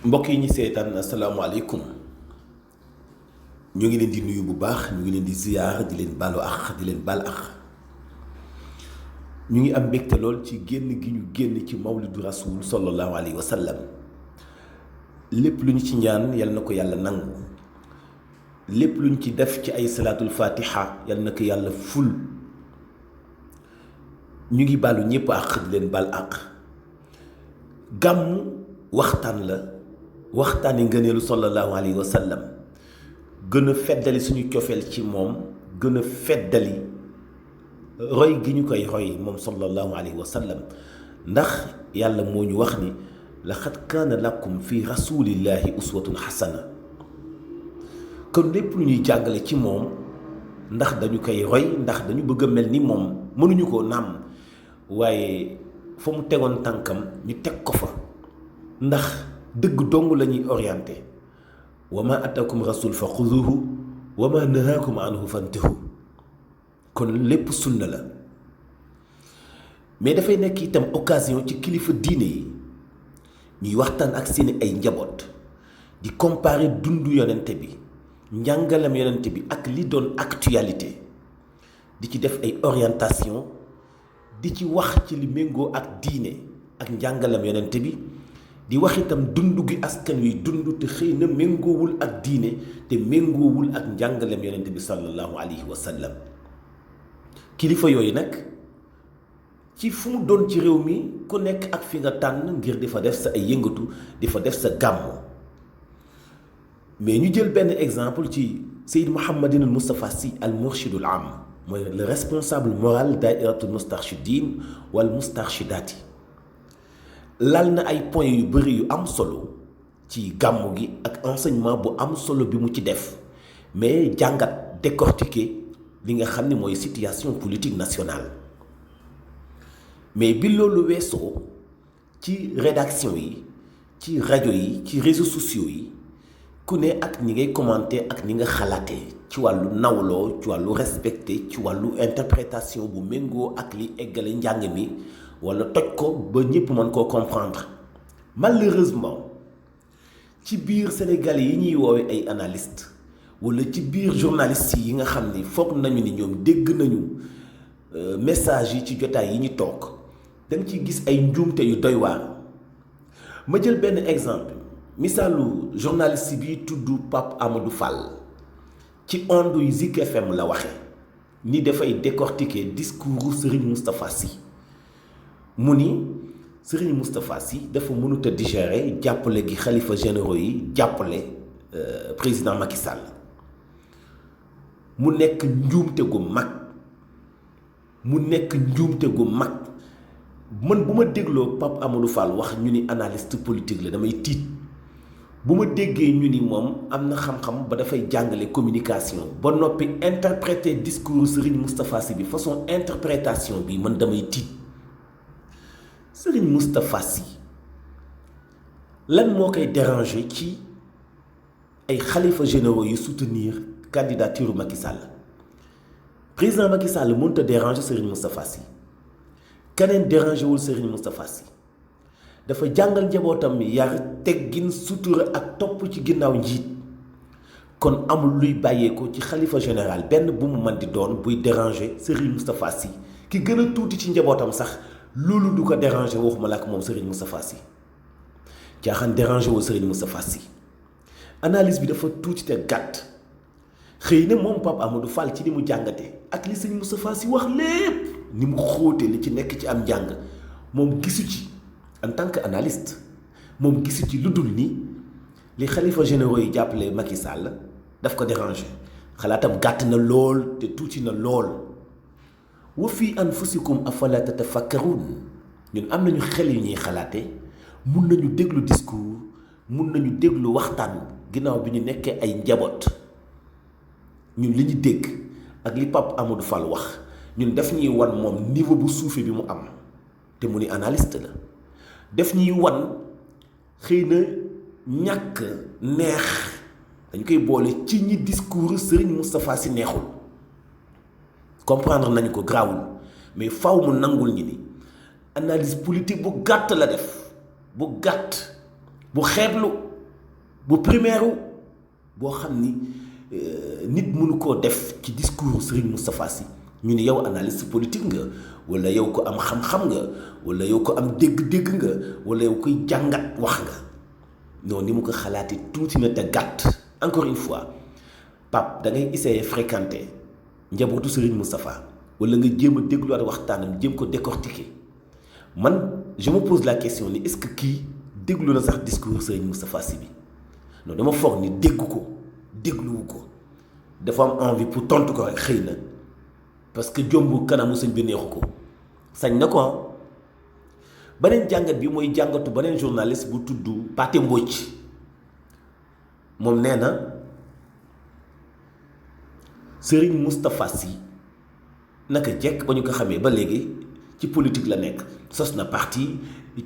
mbokk yi ñi seetaan asalaamaaleykum ñu ngi leen di nuyu bu baax ñu ngi leen di ziyaar di leen baalu àq di leen baal àq ñu ngi am mbégte lool ci génn gi ñu génn ci mawlidu rasul sallallahu alayhi wa sallam lépp lu ñu ci ñaan yal na ko yàlla nangu lépp lu ñu ci def ci ay salaatul fatiha yal na ko yàlla ful ñu ngi baalu ñépp àq di leen baal àq gàmmu waxtaan la waxtaani ngëneelu sallallahu alayhi wa sallam gën a feddali suñu cofeel ci moom gën a feddali roy gi ñu koy roy moom sallallahu alayhi wa sallam ndax yàlla moo ñu wax ni laqad kaana lakum fi rasulillahi uswatun xasana kon lépp lu ñuy jàngale ci moom ndax dañu koy roy ndax dañu bëgg a mel ni moom mënuñu ko naam waaye fa mu tegoon tànkam ñu teg ko fa ndax dëgg dong la ñuy orienté wa ma atakum rasul fa xuduhu wa ma nahaakum anhu fantahu kon lépp sunna la mais dafay nekk itam occasion ci kilifa diine yi ñuy waxtaan ak seeni ay njaboot di comparer dundu yonente bi njàngalam yonente bi ak li doon actualité di ci def ay orientation di ci wax ci li méngoo ak diine ak njàngalam yonente bi di wax itam dund gi askan wi dund te xëy na méngoowul ak diine te méngoowul ak njàngalem yonent bi sallallahu alayhi wa sallam kilifa yooyu nag ci fu mu doon ci réew mi ku nekk ak fi nga tànn ngir di fa def sa ay yëngatu di fa def sa gàmmu mais ñu jël benn exemple ci Seyd Mouhamadin al Moustapha Sy al murshidul am mooy le responsable moral dairatul moustarchidine wal moustarchidaati lal na ay points yu bëri yu am solo ci gàmmu gi ak enseignement bu am solo bi mu ci def mais jàngat décortiquer li nga xam ne mooy situation politique nationale mais bi loolu weesoo ci rédaction yi ci rajo yi ci réseaux sociaux yi ku ne ak ñi ngay commenter ak ni nga xalaatee ci wàllu nawloo ci wàllu respecté ci wàllu interprétation bu méngoo ak li eggale njàng mi wala toj ko ba ñëpp mën koo comprendre malheureusement ci biir Sénégalais yi ñuy woowee ay analystes wala ci biir journalistes yi nga xam ni foog nañu ni ñoom dégg nañu message yi ci jotaay yi ñu toog da nga ciy gis ay njuumte yu doy waar ma jël benn exemple misaalu journaliste bi tudd Pape Amadou Fall ci ondes yu Zik FM la waxe ni dafay décortiquer discours Serigne Moustapha Sy mu ni Serigne Moustapha Sy dafa mënut a digérer jàppale gi xalifa généraux yi jàppale président Macky Sall mu nekk njuumte gu mag man bu ma dégloo Pape Amadou Fall wax ñu ni analyste politique la damay tiit bu ma déggee ñu ni moom am na xam-xam ba dafay jàngale communication ba noppi interpréter discours Serigne Moustapha Sy bi façon interprétation bi man damay tiit Serigne Moustapha Sy lan moo koy déranger ci ay xalifa généraux yu soutenir candidature Macky Sall président Macky Sall mënut a déranger Serigne Moustapha Sy keneen déranger wul Serigne Moustapha Sy dafa jàngal njabootam yar teggin sutura ak topp ci ginnaaw njiit kon amul luy bàyyeeko ci xalifa général benn bu mu mën di doon buy déranger Serigne Moustapha Sy ki gën a tuuti ci njabootam sax loolu du ko déranger waxuma la ak moom Serigne Moustapha Sy caaxaan déranger woo Serigne Moustapha Sy analyse bi dafa tuuti te gàtt xëy na moom Pape Amadou Fall ci ni mu jàngate ak li Serigne Moustapha Sy wax lépp ni mu xóote li ci nekk ci am njàng moom gisu ci en tant que analyste moom gisu ci lu dul ni li xalifa généraux yi jàppale Macky Sall daf ko déranger xalaatam gàtt na lool te tuuti na lool wa fi anfusikum afala tatafakkarun ñun am nañu xel yu ñuy xalaate mun nañu déglu discours mun nañu déglu waxtaan ginnaaw bi ñu nekkee ay njaboot ñun li ñu dégg ak li Pape Amadou Fall wax ñun daf ñuy wan moom niveau bu suufee bi mu am te mu ni analyste la daf ñuy wan xëy na ñàkk neex dañ koy boole ci ñi discours Serigne Moustapha Sy neexul comprendre nañu ko grawul mais faw mu nangul ñi ni analyse politique bu gàtt la def bu gàtt bu xeeblu bu primaire boo xam ni nit mënu koo def ci discours Serigne Moustapha Sy ñu ni yow analyste politique nga wala yow ko am xam-xam nga wala yow ko am dégg-dégg nga wala yow koy jàngat wax nga non ni mu ko xalaatee tuuti na te gàtt. Encore une fois Pape da ngay essayer fréquenter njabootu Serigne Moustapha wala nga jéem a dégluwaat waxtaanam jéem ko décortiquer man je me pose la question ni est-ce que kii déglu na sax discours Serigne Moustapha Sy bi non dama foog ni dégg ko dégluwu ko dafa am envie pour tontu ko rek xëy na parce que jombu kanamu sëñ bi neexu ko sañ na ko beneen jàngat bi mooy jàngatu beneen journaliste bu tudd Pathé Mbodj moom nee na Serigne Moustapha Sy naka jekk ba ñu ko xamee ba léegi ci politique la nekk sos na parti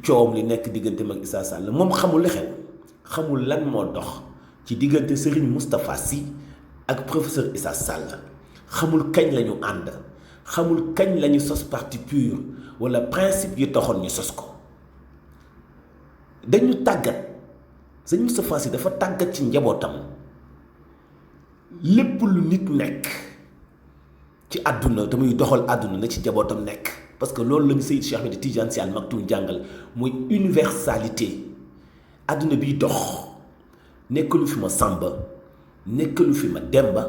coowam li nekk diggante mag Issa Sall moom xamul li xew xamul lan moo dox ci diggante Serigne Moustapha Sy ak professeur Issa Sall xamul kañ la ñu ànd xamul kañ la ñu sos parti PUR wala principe yi taxoon ñu sos ko dañu tàggat Serigne Moustapha Sy dafa tàggat ci njabootam lépp lu nit nekk ci àdduna te muy doxal àdduna na ci njabootam nekk parce que loolu la ñu Seydi Cheikh Ahmed Tidiane Sy Al Maktoum jàngal muy universalité àdduna biy dox nekkalu fi ma Samba nekkalu fi ma Demba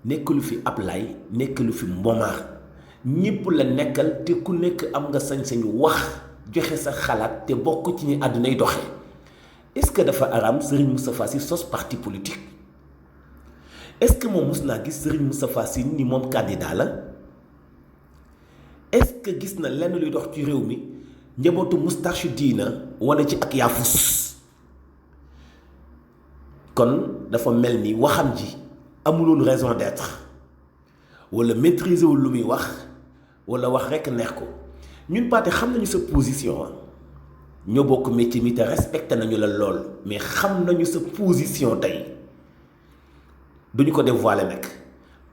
nekkalu fi Ablaye nekkalu fi Mbomar ñépp la nekkal te ku nekk am nga sañ-sañu wax joxe sa xalaat te bokk ci ni àddunay doxee est-ce que dafa araam Serigne Moustapha Sy sos parti politique est-ce que moom mus naa gis Serigne Moustapha Sy ni moom candidat la est-ce que gis na lenn luy dox ci réew mi njabootu Moustarchidina wane ci ak yaafus kon dafa mel ni waxam ji amuloon raison d'être wala maîtriser wul lu muy wax wala wax rekk neex ko ñun Pathé xam nañu sa position ñoo bokk métier mi te respecté nañu la lool mais xam nañu sa position tey duñu ko dévoiler nag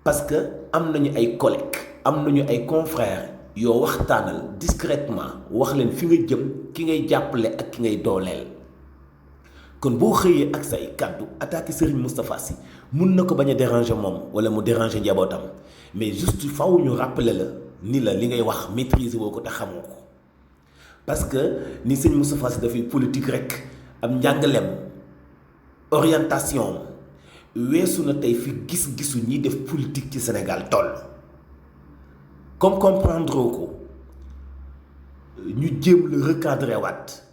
parce que am nañu ay collègues am nañu ay confrères yoo waxtaanal discrètement wax leen fi nga jëm ki ngay jàppale ak ki ngay dooleel kon boo xëyee ak say kàddu attaqué Serigne Moustapha Sy mun na ko bañ a déranger moom wala mu déranger njabootam mais juste faw ñu rappeler la ni la li ngay wax maîtriser woo ko te xamoo ko parce que ni Serigne Moustapha Sy dafay politique rek am njàngaleem orientation weesu na tey fi gis-gisu ñiy def politique ci Sénégal toll comme comprendre ko ñu jéem la recadrer waat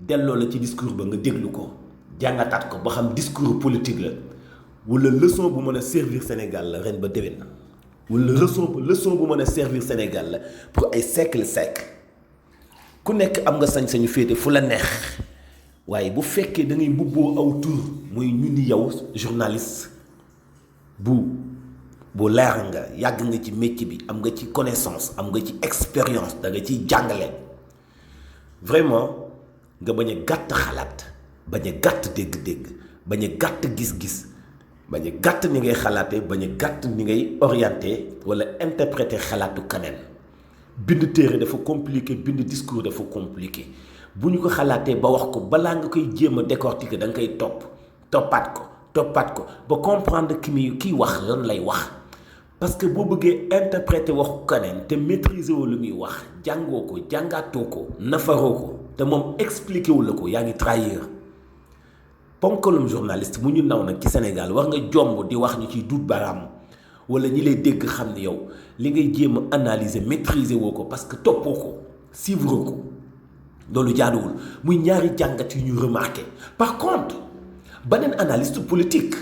delloo la ci discours ba nga déglu ko jàngataat ko ba xam discours politique la wala leçon bu mën a servir Sénégal la ren ba déwén wala leçon bu mën a servir Sénégal la pour ay siècle ku nekk am nga sañ-sañu féete fu la neex waaye bu fekkee da ngay mbubboo aw tur muy ñu ni yow journaliste bu leer nga yàgg nga ci métier bi am nga ci connaissance am nga ci expérience da nga ciy jàngale vraiment nga bañ a gàtt xalaat bañ a gàtt dégg-dégg bañ a gàtt gis-gis bañ a gàtt ni ngay xalaatee bañ a gàtt ni ngay orienté wala interpréter xalaatu keneen bind téere dafa compliqué bind discours dafa compliqué bu ñu ko xalaatee ba wax ko balaa nga koy jéem a décortiquer da nga koy toppaat ko ba comprendre kiy wax lan lay wax parce que boo bëggee interpréter waxu keneen te maîtriser wu lu muy wax jàngoo ko jàngaatoo ko nafaroo ko te moom expliqué wu la ko yaa ngi trahir ponkalum journaliste mu ñu naw nag ci Sénégal war nga jomb di wax ñu ciy duut baaraam wala ñi lay dégg xam ne yow li ngay jéem a analyser maîtriser woo ko parce que toppoo ko suivre ko loolu jaaduwul muy ñaari jàngat yu ñu remarqué par contre beneen analyste politique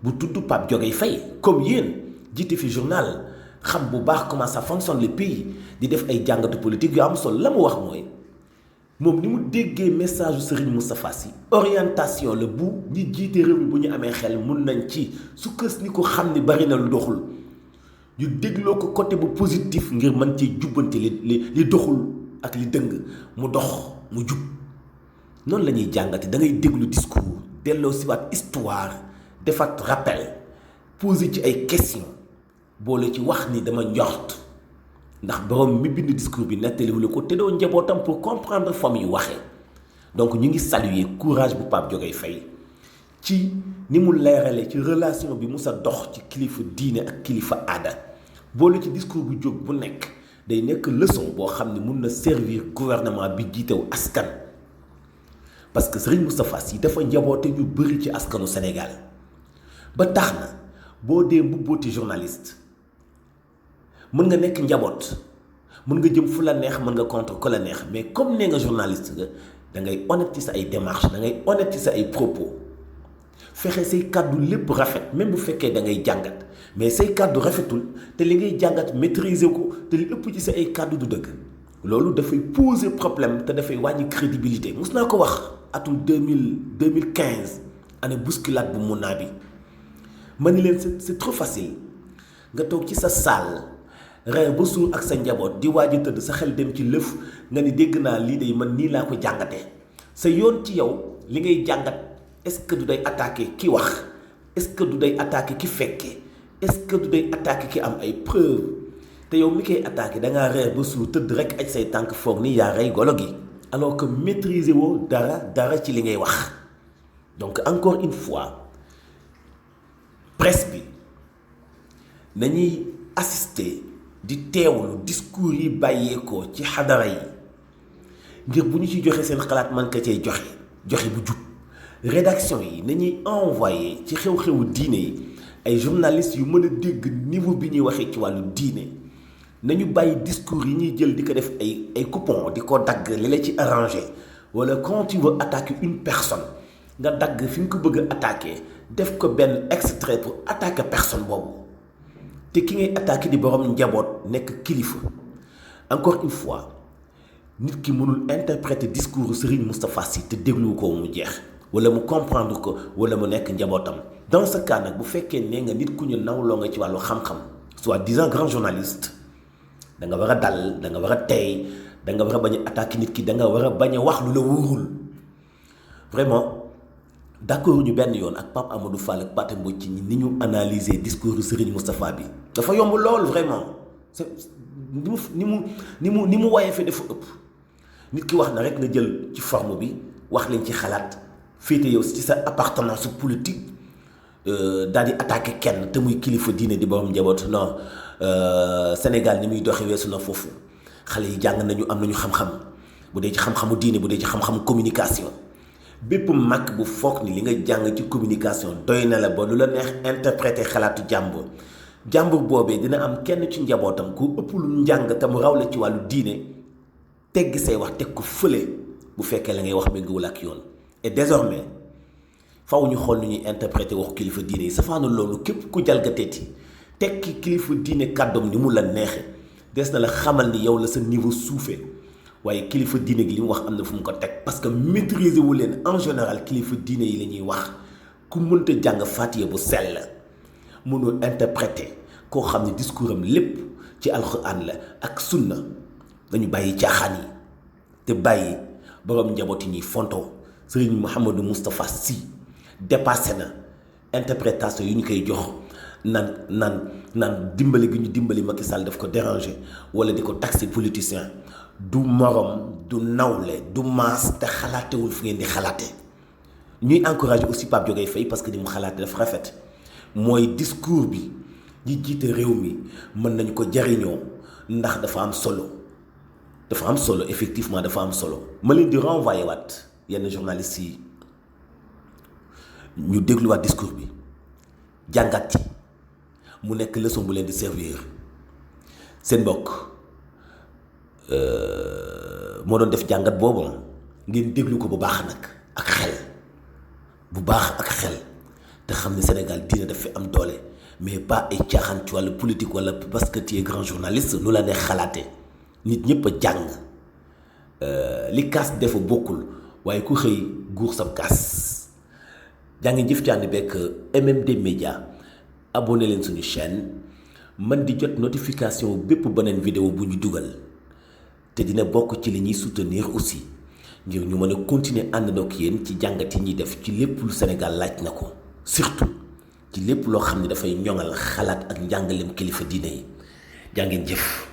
bu tudd Pape Diogaye Faye comme yéen jiite fi journal xam bu baax comment ça fonctionne le pays di def ay jàngatu politique yu am solo la mu wax mooy moom ni mu déggee message yu Serigne Moustapha Sy orientation la bu ñi jiite réew mi bu ñu amee xel mun nañ ci sukkas ni ko xam ni bari na lu doxul ñu dégloo ko côté bu positif ngir mën ci jubbante li doxul ak li dëng mu dox mu jub noonu la ñuy jàngate da ngay déglu discours delloo si waat histoire defaat rappel poser ci ay questions boole ci wax ni dama njort ndax borom mi bind discours bi nettaliwul ko te doo njabootam pour comprendre fa muy waxee donc ñu ngi saluer courage bu Pape Diogaye Faye ci ni mu leerale ci relation bi musa dox ci kilifa diine ak kilifa aada boole ci discours bu jóg bu nekk day nekk leçon boo xam ne mun na servir gouvernement bi jiitew askan parce que Serigne Moustapha Sy dafa njaboote ñu bëri ci askanu Sénégal ba tax na boo dee mbubbooti journaliste mën nga nekk njaboot mën nga jëm fu la neex mën nga contre ko la neex mais comme nee nga journaliste nga da ngay honnête ci sa ay démarches da ngay honnête ci sa ay propos fexe say kàddu lépp rafet même bu fekkee da ngay jàngat mais say kàddu rafetul te li ngay jàngat maîtriser ko te li ëpp ci sa ay kàddu du dëgg loolu dafay poser problème te dafay wàññi crédibilité mus naa ko wax atum 2015 année bousculade bu Mouna bi ma ni leen c'est trop facile nga toog ci sa salle reer ba suur ak sa njaboot di waaj a tëdd sa xel dem ci lëf nga ni dégg naa lii de man nii laa ko jàngatee sa yoon ci yow li ngay jàngat est-ce que du day attaquer ki wax est-ce que du day attaquer ki fekke est-ce que du day attaquer ki am ay preuves te yow mi koy attaquer da ngaa reer ba suur tëdd rek aj say tànk foog ni yaa rey golo gi alors que maîtriser woo dara ci li ngay wax donc encore une fois presse bi nañuy assister di teewlu discours yi bàyyeekoo ci xadara yi ngir bu ñu ci joxe seen xalaat man ka cay joxe bu jub rédaction yi nañuy envoyé ci xew-xewu diine yi ay journalistes yu mën a dégg niveau bi ñuy waxee ci wàllu diine nañu bàyyi discours yi ñuy jël di ko def ay coupon di ko dagg li la ci arrangé wala quand tu veux attaquer une personne nga dagg fi nga ko bëgg a attaquer def ko benn extrait pour attaquer personne boobu te ki ngay attaquer di borom njaboot nekk kilifa encore une fois nit ki mënul interpréter discours Serigne Moustapha Sy te déglu ko mu jeex wala mu comprendre ko wala mu nekk njabootam dans ce cas nag bu fekkee nee nga nit ku ñu nawloo nga ci wàllu xam-xam soi-disant grand journaliste da nga war a dal da nga war a tey da nga war a bañ a attaquer nit ki da nga war a bañ a wax lu la wóorul vraiment d'accord ñu benn yoon ak Pape Amadou Fall ak Pathé Mbodj ci ni ñu analyser discours Serigne Moustapha bi dafa yomb lool vraiment c'est ni mu woyee fi dafa ëpp nit ki wax na rek nga jël ci forme bi wax leen ci xalaat féete yow ci sa appartenance politique daal di attaquer kenn te muy kilifa diine di borom njaboot non Sénégal ni muy doxee weesu na foofu xale yi jàng nañu am nañu xam-xam bu dee ci xam-xamu diine bu dee ci xam-xamu communication bépp mag bu foog ni li nga jàng ci communication doy na la ba lu la neex interpréter xalaatu jàmbur boobee dina am kenn ci njabootam ku ëpp lu njàng te mu raw la ci wàllu diine tegg say wax teg ko fële bu fekkee la ngay wax méngoowul ak yoon et désormais faw ñu xool nu ñuy interpréter waxu kilifa diine yi safaanu loolu képp ku jalgateeti tekki kilifa diine kàddoom ni mu la neexe des na la xamal ni yow la sa niveau suufee waaye kilifa diine gi li mu wax am na fu mu ko teg parce que maîtriser wu leen en général kilifa diine yi la ñuy wax ku mënta jàng Faatiha bu sell mënul interpréter koo xam ne discours am lépp ci alxuraan la ak sunna dañu bàyyi caaxaan yi te bàyyi borom njaboot yi ñuy fontoo Serigne Mouhamadou Moustapha Sy dépassé na interprétation yu ñu koy jox naan dimbali gi ñu dimbali Macky Sall daf ko déranger wala di ko taxer politicien du morom du nawle du maas te xalaatewul fi ngeen di xalaate ñuy encourager aussi Pape Diogaye Faye parce que ni mu xalaate dafa rafet mooy discours bi ñi jiite réew mi mën nañu ko jariñoo ndax dafa am solo effectivement dafa am solo ma leen di renvoyer waat yenn journalistes yi ñu dégluwaat discours bi jàngat ci mu nekk leçon bu leen di servir seen mbokk moo doon def jàngat boobu ngeen déglu ko bu baax nag ak xel bu baax ak xel te xam ne Sénégal diine daf fi am doole mais pas ay caaxaan ci wàllu politique wala parce que tu es grand journaliste nu la ne xalaate nit ñëpp a jàng li kaas defa bokkul waaye ku xëy guur sab kaas jàngi jëf ci ànd bekk MMD Média abonné leen suñu chaîne man di jot notification bépp beneen vidéo bu ñu dugal te dina bokk ci li ñuy soutenir aussi ngir ñu mën a continuer àndandoo ak yéen ci jàngat yi ñuy def ci lépp lu Sénégal laaj na ko surtout ci lépp loo xam ne dafay ñoŋal xalaat ak njàngaleem kilifa diine yi jàngeen jëf